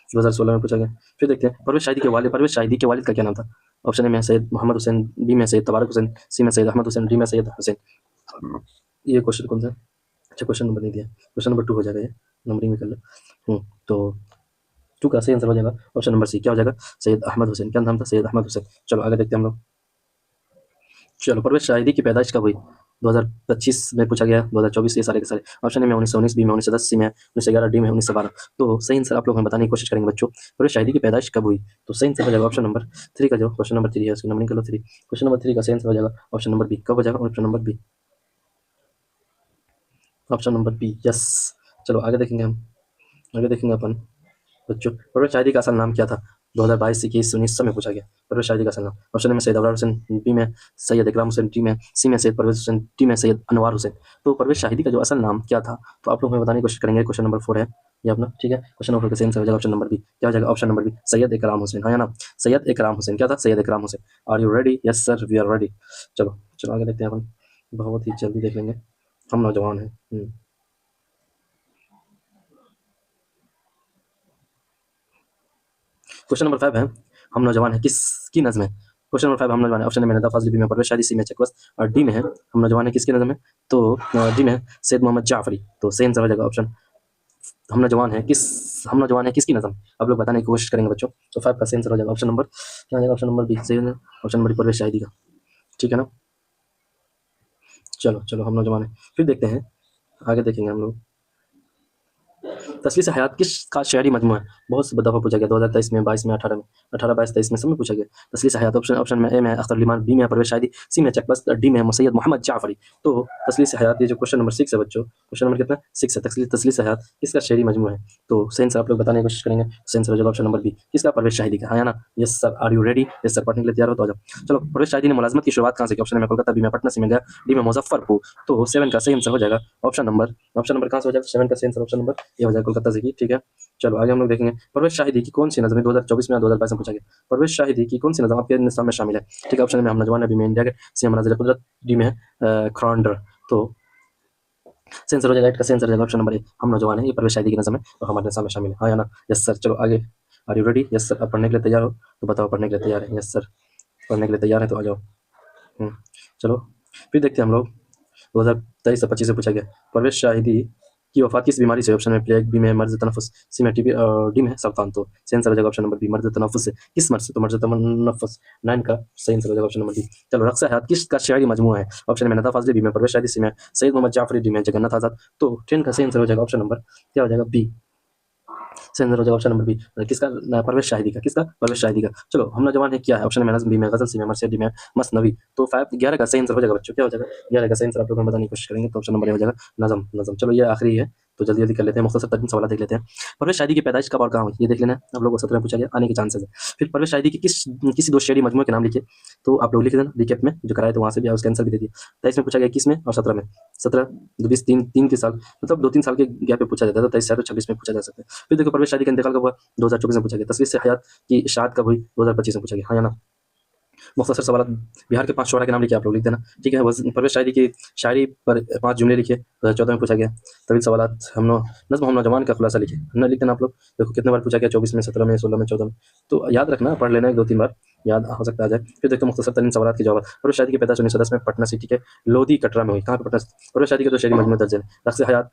A: 2016 में पूछा गया। फिर देखते हैं परवेज़ शाहिदी के वालिद का क्या नाम था? ऑप्शन ए में सैयद मोहम्मद हुसैन, बी में सैयद तबारक हुसैन, सी में सैयद अहमद हुसैन, डी में सैयद हुसैन। ये क्वेश्चन कौन सा है? अच्छा क्वेश्चन नंबर नहीं दिया, क्वेश्चन नंबर 2 हो जाएगा ये, नंबरिंग में कर लो। तो 2 का सही आंसर हो जाएगा ऑप्शन नंबर सी, क्या हो जाएगा? सैयद अहमद हुसैन। क्या नाम था? सैयद अहमद हुसैन। चलो आगे देखते हैं हम लोग। चलो परवेज़ शाहिदी की पैदाइश कब हुई? 2025 में पूछा गया, 2024, ये सारे के सारे। ऑप्शन ए में 1919, बी में 1910, सी में 1911, डी में 1912। तो सही आंसर आप लोग हमें बताने की कोशिश करेंगे बच्चों। परवेज़ शाहिदी की पैदाइश कब हुई? तो सही आंसर हो जाएगा ऑप्शन नंबर 3 का, जो क्वेश्चन नंबर 3 है उसकी नंबरिंग कर लो 3। क्वेश्चन नंबर 3 का सही आंसर हो जाएगा ऑप्शन नंबर बी। कब हो जाएगा? Option number B, option number B, yes. चलो आगे देखेंगे हम, आगे देखेंगे अपन बच्चों। परवेज़ शाहिदी का असल नाम क्या था? 2022, 21, 1900 में पूछा गया परवेज़ शाहिदी का असल नाम। ऑप्शन ए में सैयद अबरार हुसैन, बी में सैयद इकराम हुसैन, सी में सैयद परवेज़ हुसैन, डी में सैयद अनवार हुसैन। तो परवेज़ शाहिदी का जो असल नाम क्या था? तो आप लोग हमें बताने की कोशिश करेंगे। क्वेश्चन नंबर 4 है ये अपना, ठीक है। क्वेश्चन नंबर 4 का सही आंसर हो जाएगा ऑप्शन नंबर बी। क्या हो जाएगा? Option number B, Syed Ikram Hussain. हाँ या ना? सैयद इकराम हुसैन। क्या था? Syed Ikram Hussain. Are you ready? Yes sir, we are ready. चलो आगे देखते हैं अपन, बहुत ही जल्दी देख लेंगे। हम नौजवान हैं। क्वेश्चन नंबर 5 है, हम नौजवान हैं किसकी नज़्म है? क्वेश्चन नंबर 5 हम नौजवान है। ऑप्शन ए में नदा फ़ाज़ली, बी में परवेज़ शादी, सी में चकवस्त और डी में है हम नौजवान है किसकी नज़्म है? तो डी में है सैयद मोहम्मद जाफ़री। तो सही आंसर हो जाएगा ऑप्शन हम नौजवान हैं किसकी नज़्म? आप लोग बताने की कोशिश करेंगे बच्चों। तो 5 का सही आंसर हो जाएगा ऑप्शन नंबर, क्या हो जाएगा? ऑप्शन नंबर बी, सही है ऑप्शन नंबर परवेज़ शादी का, ठीक है ना? चलो हम नौजवान हैं। फिर देखते हैं, आगे देखेंगे हम लोग। तस्लीस हयात किसका शेरी मजमू है? बहुत से दफ़ा पूछा गया, 2023 में, 22 में, 18, 22, 23 में सब में पूछा गया। तस्लीस हयात ऑप्शन में ए में अख्तर लिमान, बी में परवेज़ शादी, सी में चकबस्त, डी में सैयद मोहम्मद जाफ़री। तो तस्लीस हयात, ये जो क्वेश्चन नंबर 6 है बच्चों, क्वेश्चन नंबर कितना? 6 है। तस्लीस हयात किसका शेरी मजमू है? तो सही आंसर आप लोग बताने की कोशिश करेंगे। सही आंसर हो जाएगा ऑप्शन नंबर बी, किसका? परवेज़ शाहिदी का। हाँ या ना? Yes sir, are you ready? Yes sir, पढ़ने के लिए तैयार हो तो आ जाओ। चलो परवेज़ शाहिदी ने मुलाज़मत की शुरुआत कहाँ से की? ऑप्शन में कोलकाता, बी में पटना, सी में गया, डी में मुजफ्फरपुर। तो 7 का सही आंसर हो जाएगा ऑप्शन नंबर कहाँ से हो जाएगा? 7 का सही आंसर ऑप्शन नंबर ये हो जाएगा, कोलकाता से की, ठीक है। चलो आगे हम लोग देखेंगे, परवेज़ शाहिदी की कौन सी नज़म 2024 में या 2022 में पूछा गया? परवेज़ शाहिदी की कौन सी नज़म आपके निसाब में शामिल है? ठीक है, ऑप्शन में हम नौजवान है, बी में इंडिया गेट, सी में मनाज़िर कुदरत, डी में ख्वांडर। तो सही आंसर हो जाएगा 8 का सही आंसर हो जाएगा ऑप्शन नंबर ए, हम नौजवान है। ये परवेज़ शाहिदी की नज़म है और हमारे निसाब में शामिल है। हाँ या ना? Yes sir. चलो आगे are you ready? Yes sir. अब पढ़ने के लिए तैयार हो तो बताओ पढ़ने के लिए तैयार है? Yes sir. पढ़ने के लिए तैयार है तो आ जाओ। चलो फिर देखते हैं हम लोग 2023 से 25 से पूछा गया परवेश शाहिदी की वफात किस बीमारी से? ऑप्शन में प्लेग, बी में मर्ज तनफुस, सी में टीबी और डी में सरतान। तो सही आंसर हो जाएगा ऑप्शन नंबर बी, मर्ज तनफुस से। किस मर्ज से? तो मर्ज तनफुस 9 का सही आंसर हो जाएगा ऑप्शन नंबर डी। चलो रक्सा हयात किसका शायरी मजमूआ है? ऑप्शन में नदा फाजली, बी में परवेश शाहिदी, सी में सैयद मोहम्मद जाफरी, डी में जगन्नाथ आजाद। तो 10 का सही आंसर हो जाएगा ऑप्शन नंबर क्या हो जाएगा? बी। सही आंसर हो जाएगा ऑप्शन नंबर बी। किसका? परवेश शाहिदी का। किसका? परवेश शाहिदी का। चलो हम नौजवान है क्या है? ऑप्शन में नज़्म, बी में गजल, सी में मरसिया, डी में मसनवी। तो 11 का सही आंसर हो जाएगा बच्चों। क्या हो जाएगा? 11 का सही आंसर आप लोगों को बताने की कोशिश करेंगे तो ऑप्शन नंबर ए हो जाएगा नज़म। नज़म। चलो ये आखिरी है तो जल्दी जल्दी कर लेते हैं, मुख्तसर तरीन सवाल देख लेते हैं। परवेश शाहिदी की पैदाइश कब और कहाँ हुई? ये देख लेना, आप लोगों को 17 में पूछा गया, आने के चांसेस है। फिर परवेश शाहिदी की किसी दो शेरी मजमूए के नाम लिखिए, तो आप लोग लिख देना रिकेप में जो कराए तो वहाँ से भी उसका आंसर भी दे दिए। 23 में पूछा गया, 21 में और 17 में। 17 20 तीन के साल मतलब 2-3 साल के गैप पे पूछा जाता है, तो 23 से 26 में पूछा जा सकता है। फिर देखो परवेश शादी का इंतकाल कब हुआ? 2024 में पूछा गया। तस्वीर से हयात की इशाअत कब हुई? 2025 में पूछा गया। हाँ या ना? मुख्तसर सवाल बिहार के 5 शुअरा के नाम लिखिए, आप लोग लिख देना, ठीक है। परवेश शायरी की शायरी पर 5 जुमले लिखिए, 2014 में पूछा गया। तवील सवाल नज़्म हम नौजवान का खुलासा लिखिए, ना लिख देना आप लोग। देखो कितने बार पूछा गया, 24 में, 17 में, 16 में, 14 में। तो याद रखना, पढ़ लेना 1-2-3 बार, याद हो सकता है आ जाए। फिर देखो मुख्तसर तरीन सवाल के जवाब। परवेश शादी की पैदाइश 1910 में पटना सिटी के लोधी कटरा में हुई। कहाँ पे? पटना। परवेश शादी के तो शेरी मजमूए दर्ज है। रक्स हयात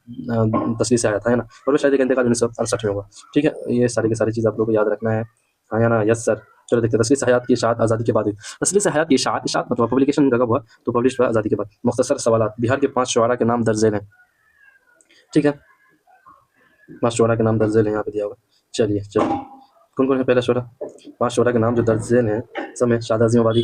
A: तस्वीर से आया था, है ना? परवेश शादी का इंतकाल 1968 में हुआ, ठीक है। ये सारी की सारी चीज़ आप लोग को याद रखना है, हाँ या ना? Yes sir. चलो देखते हैं, तस्वीर से हयात की इशाअत आज़ादी के बाद हुई। तस्वीर से हयात की इशाअत मतलब पब्लिकेशन कब हुआ? तो पब्लिश हुआ आज़ादी के बाद। मुख्तसर सवाल बिहार के 5 शुअरा के नाम दर्ज हैं, ठीक है। 5 शुअरा के नाम दर्ज हैं, यहाँ पे दिया हुआ। चलिए कौन कौन है पहला शुअरा? 5 शुअरा के नाम जो दर्ज हैं सब में शाद अज़ीमाबादी,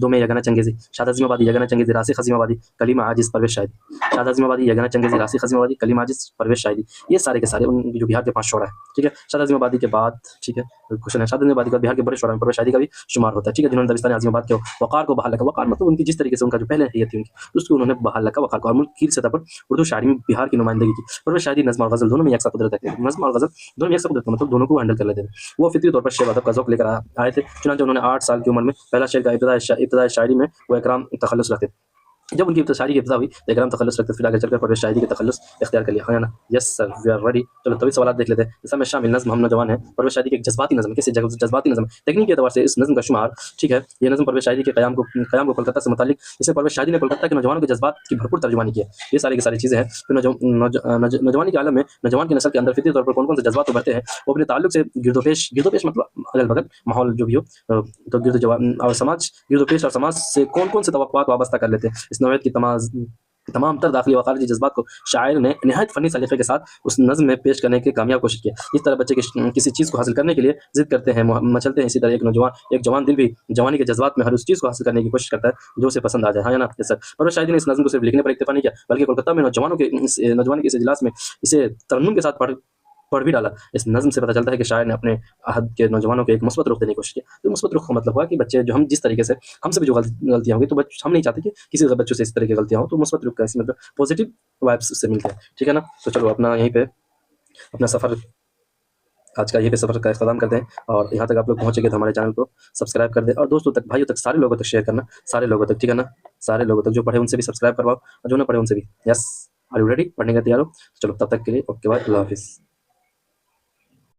A: 2 में यगना चंगेज़ी, शाद अज़ीमाबादी, यगना चंगेज़ी, रासिख़ अज़ीमाबादी, कलीम आजिज़, परवेश शाहिदी। शाद अज़ीमाबादी, यगना चंगेज़ी, रासिख़ अज़ीमाबादी, कलीम आजिज़, परवेश शाहिदी। ये सारे के सारे जो बिहार के 5 शुअरा है, ठीक है। शाद अज़ीमाबादी के बाद, ठीक है, क्वेश्चन है, शाद अज़ीमाबादी के बाद बिहार के बड़े शुअरा में परवेश शाहिदी का भी शुमार होता है, ठीक है, जिन्होंने दबिस्तान अज़ीमाबाद के वक़ार को बहाल रखा। वक़ार मतलब उनकी जिस तरीके से उनका जो पहले हैसियत थी उनकी, उसको उन्होंने बहाल रखा वक़ार को, और मुल्क की सतह पर उर्दू शायरी में बिहार की नुमाइंदगी की। परवेश शाहिदी नज़्म और गज़ल दोनों में यकसा कुदरत रखते हैं। नज़्म और गज़ल दोनों में यकसा कुदरत मतलब दोनों को हैंडल कर लेते हैं। वो फितरी तौर पर शेर अदब का ज़ौक़ लेकर आए थे, चुनांचे उन्होंने 8 साल की उम्र में पहला शेर का इब्तिदाई शायरी में वो इकराम तखल्लुस रखते थे। जब उनकी शायरी की इब्तिदा हुई तो इकराम तखल्लुस रखते, फिर आगे चलकर परवेश शाहिदी के तखल्लुस इख्तियार कर लिया, हाँ या ना? Yes sir, we are ready. चलो तभी सवाल देख लेते हैं। इसमें शामिल नज़्म हम नौजवान है परवेश शाहिदी की एक जज्बाती नज़्म, किसी जज्बाती नज़्म तकनीक के एतबार से इस नज़्म का शुमार, ठीक है। ये नज़्म परवेश शाहिदी के क़याम को कोलकाता से मुताल्लिक, इसमें परवेश शाहिदी ने कोलकाता के नौजवानों के जज्बात की भरपूर तर्जुमानी की है। ये सारी की सारी चीज़ें हैं। फिर नौजवानी के आलम में नौजवान की नस्ल के अंदर फितरी तौर पर कौन कौन से जज्बात उभरते हैं, वो अपने ताल्लुक से गिरदोपेश मतलब अगल बगल माहौल जो भी हो, तो और समाज गिरदोपेश और समाज से कौन कौन से तवक्कुआत वाबस्ता कर लेते हैं। इस नौइयत की तमाम तर दाखिली व खारिजी जज्बात को शायर ने निहायत फ़नी सलीक़े के साथ उस नज़्म में पेश करने की कामयाब कोशिश की। इस तरह बच्चे किसी चीज़ को हासिल करने के लिए ज़िद करते हैं, मचलते हैं, इसी तरह एक जवान दिल भी जवानी के जज्बात में हर उस चीज़ को हासिल करने की कोशिश करता है जो उसे पसंद आ जाए, हाँ या ना? Yes sir. परवेश शाहिदी ने इस नज़्म को सिर्फ लिखने पर इक्तफ़ा नहीं किया, बल्कि कोलकाता में नौजवानों के इस इजलास में इसे तरन्नुम के साथ पढ़ भी डाला। इस नज़्म से पता चलता है कि शायर ने अपने अहद के नौजवानों को एक मुस्बत रुख देने की कोशिश की। तो मुस्बत रुख का मतलब हुआ कि बच्चे जो हम जिस तरीके से हमसे भी जो गलतियाँ होंगी, तो हम नहीं चाहते कि किसी बच्चों से इस तरह की गलतियाँ हो, तो मुस्बत रुख का इसी मतलब पॉजिटिव वाइब्स उससे मिलते हैं, ठीक है ना? तो चलो अपना यहीं पे अपना सफ़र आज का यहीं पे सफ़र का इख्तिताम करते हैं, और यहाँ तक आप लोग पहुँचे गए तो हमारे चैनल को सब्सक्राइब कर दें, और दोस्तों तक, भाइयों तक, सारे लोगों तक शेयर करना, सारे लोगों तक, ठीक है ना? सारे लोगों तक, जो पढ़े उनसे भी सब्सक्राइब करवाओ और जो ना पढ़े उनसे भी। Yes, are you ready? पढ़ने का तैयार हो? चलो तब तक के लिए ओके बाय, अल्लाह हाफ़िज़।